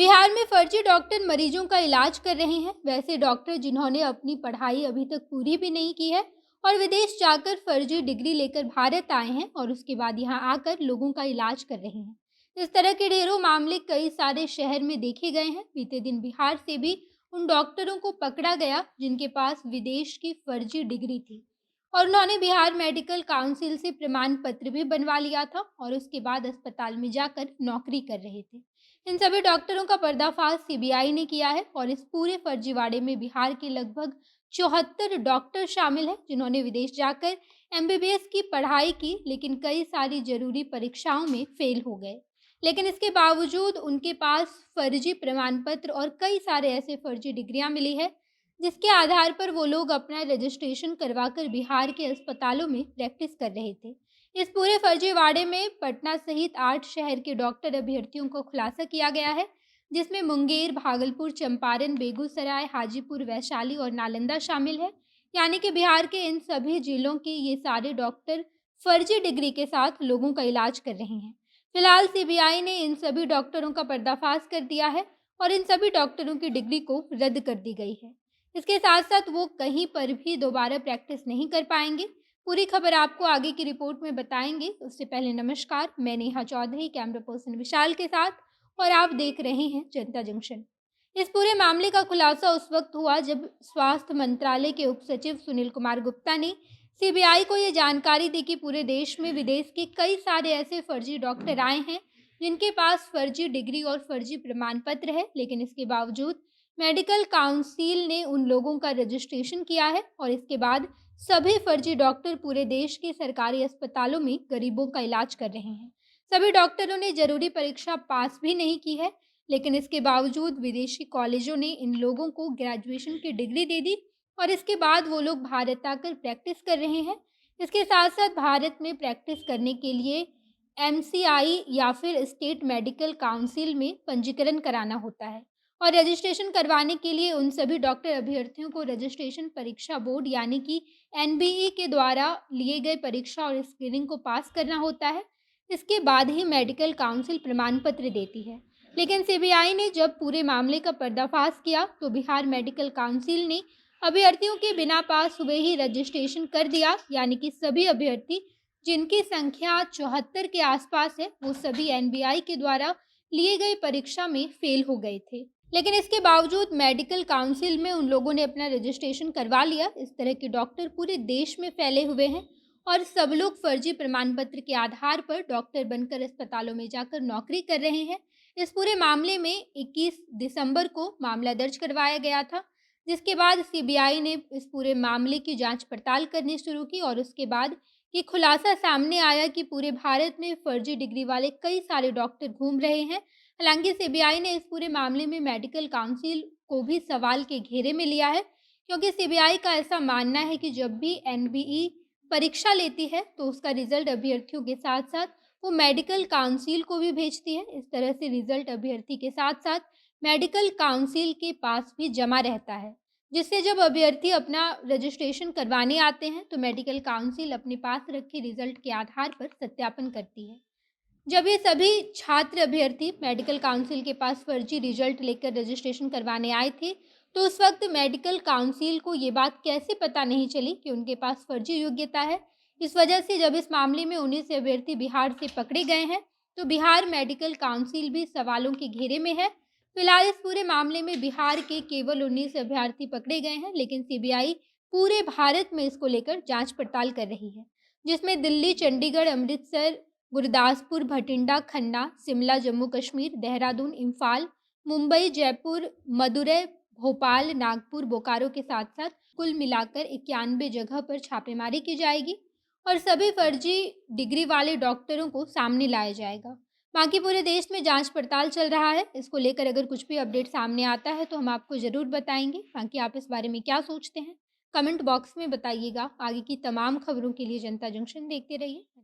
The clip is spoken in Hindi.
बिहार में फर्जी डॉक्टर मरीजों का इलाज कर रहे हैं। वैसे डॉक्टर जिन्होंने अपनी पढ़ाई अभी तक पूरी भी नहीं की है और विदेश जाकर फर्जी डिग्री लेकर भारत आए हैं और उसके बाद यहाँ आकर लोगों का इलाज कर रहे हैं। इस तरह के ढेरों मामले कई सारे शहर में देखे गए हैं। बीते दिन बिहार से भी उन डॉक्टरों को पकड़ा गया जिनके पास विदेश की फर्जी डिग्री थी और उन्होंने बिहार मेडिकल काउंसिल से प्रमाण पत्र भी बनवा लिया था और उसके बाद अस्पताल में जाकर नौकरी कर रहे थे। इन सभी डॉक्टरों का पर्दाफाश सीबीआई ने किया है और इस पूरे फर्जीवाड़े में बिहार के लगभग 74 डॉक्टर शामिल हैं जिन्होंने विदेश जाकर एमबीबीएस की पढ़ाई की, लेकिन कई सारी जरूरी परीक्षाओं में फेल हो गए। लेकिन इसके बावजूद उनके पास फर्जी प्रमाण पत्र और कई सारे ऐसे फर्जी डिग्रियां मिली है जिसके आधार पर वो लोग अपना रजिस्ट्रेशन करवाकर बिहार के अस्पतालों में प्रैक्टिस कर रहे थे। इस पूरे फर्जीवाड़े में पटना सहित 8 शहर के डॉक्टर अभ्यर्थियों को खुलासा किया गया है, जिसमें मुंगेर, भागलपुर, चंपारण, बेगूसराय, हाजीपुर, वैशाली और नालंदा शामिल है। यानी कि बिहार के इन सभी जिलों के ये सारे डॉक्टर फर्जी डिग्री के साथ लोगों का इलाज कर रहे हैं। फिलहाल सीबीआई ने इन सभी डॉक्टरों का पर्दाफाश कर दिया है और इन सभी डॉक्टरों की डिग्री को रद्द कर दी गई है। इसके साथ साथ वो कहीं पर भी दोबारा प्रैक्टिस नहीं कर पाएंगे। पूरी खबर आपको आगे की रिपोर्ट में बताएंगे। उससे पहले नमस्कार, मैं नेहा चौधरी कैमरा पर्सन विशाल के साथ और आप देख रहे हैं जनता जंक्शन। इस पूरे मामले का खुलासा उस वक्त हुआ जब स्वास्थ्य मंत्रालय के उप सचिव सुनील कुमार गुप्ता ने सीबीआई को ये जानकारी दी कि पूरे देश में विदेश के कई सारे ऐसे फर्जी डॉक्टर आए हैं जिनके पास फर्जी डिग्री और फर्जी प्रमाण पत्र है, लेकिन इसके बावजूद मेडिकल काउंसिल ने उन लोगों का रजिस्ट्रेशन किया है और इसके बाद सभी फर्जी डॉक्टर पूरे देश के सरकारी अस्पतालों में गरीबों का इलाज कर रहे हैं। सभी डॉक्टरों ने जरूरी परीक्षा पास भी नहीं की है, लेकिन इसके बावजूद विदेशी कॉलेजों ने इन लोगों को ग्रेजुएशन की डिग्री दे दी और इसके बाद वो लोग भारत आकर प्रैक्टिस कर रहे हैं। इसके साथ साथ भारत में प्रैक्टिस करने के लिए एमसीआई या फिर स्टेट मेडिकल काउंसिल में पंजीकरण कराना होता है और रजिस्ट्रेशन करवाने के लिए उन सभी डॉक्टर अभ्यर्थियों को रजिस्ट्रेशन परीक्षा बोर्ड यानी कि एनबीई के द्वारा लिए गए परीक्षा और स्क्रीनिंग को पास करना होता है। इसके बाद ही मेडिकल काउंसिल प्रमाण पत्र देती है। लेकिन सीबीआई ने जब पूरे मामले का पर्दाफाश किया तो बिहार मेडिकल काउंसिल ने अभ्यर्थियों के बिना पास हुए ही रजिस्ट्रेशन कर दिया, यानी कि सभी अभ्यर्थी जिनकी संख्या 74 के आसपास है वो सभी एनबीआई के द्वारा लिए गए परीक्षा में फेल हो गए थे। लेकिन इसके बावजूद मेडिकल काउंसिल में उन लोगों ने अपना रजिस्ट्रेशन करवा लिया। इस तरह के डॉक्टर पूरे देश में फैले हुए हैं और सब लोग फर्जी प्रमाण पत्र के आधार पर डॉक्टर बनकर अस्पतालों में जाकर नौकरी कर रहे हैं। इस पूरे मामले में 21 दिसंबर को मामला दर्ज करवाया गया था, जिसके बाद सीबीआई ने इस पूरे मामले की जांच पड़ताल करनी शुरू की और उसके बाद ये खुलासा सामने आया कि पूरे भारत में फर्जी डिग्री वाले कई सारे डॉक्टर घूम रहे हैं। हालांकि सीबीआई ने इस पूरे मामले में मेडिकल काउंसिल को भी सवाल के घेरे में लिया है, क्योंकि सीबीआई का ऐसा मानना है कि जब भी एनबीई परीक्षा लेती है तो उसका रिजल्ट अभ्यर्थियों के साथ साथ वो मेडिकल काउंसिल को भी भेजती है। इस तरह से रिजल्ट अभ्यर्थी के साथ साथ मेडिकल काउंसिल के पास भी जमा रहता है, जिससे जब अभ्यर्थी अपना रजिस्ट्रेशन करवाने आते हैं तो मेडिकल काउंसिल अपने पास रखे रिजल्ट के आधार पर सत्यापन करती है। जब ये सभी छात्र अभ्यर्थी मेडिकल काउंसिल के पास फर्जी रिजल्ट लेकर रजिस्ट्रेशन करवाने आए थे, तो उस वक्त मेडिकल काउंसिल को ये बात कैसे पता नहीं चली कि उनके पास फर्जी योग्यता है। इस वजह से जब इस मामले में 19 अभ्यर्थी बिहार से पकड़े गए हैं, तो बिहार मेडिकल काउंसिल भी सवालों के घेरे में है। फिलहाल इस पूरे मामले में बिहार के केवल 19 अभ्यर्थी पकड़े गए हैं, लेकिन सीबीआई पूरे भारत में इसको लेकर जांच पड़ताल कर रही है, जिसमें दिल्ली, चंडीगढ़, अमृतसर, गुरदासपुर, भटिंडा, खन्ना, शिमला, जम्मू कश्मीर, देहरादून, इम्फाल, मुंबई, जयपुर, मदुरै, भोपाल, नागपुर, बोकारो के साथ साथ कुल मिलाकर 91 जगह पर छापेमारी की जाएगी और सभी फर्जी डिग्री वाले डॉक्टरों को सामने लाया जाएगा। बाकी पूरे देश में जांच पड़ताल चल रहा है। इसको लेकर अगर कुछ भी अपडेट सामने आता है तो हम आपको ज़रूर बताएंगे। बाकी आप इस बारे में क्या सोचते हैं, कमेंट बॉक्स में बताइएगा। आगे की तमाम खबरों के लिए जनता जंक्शन देखते रहिए।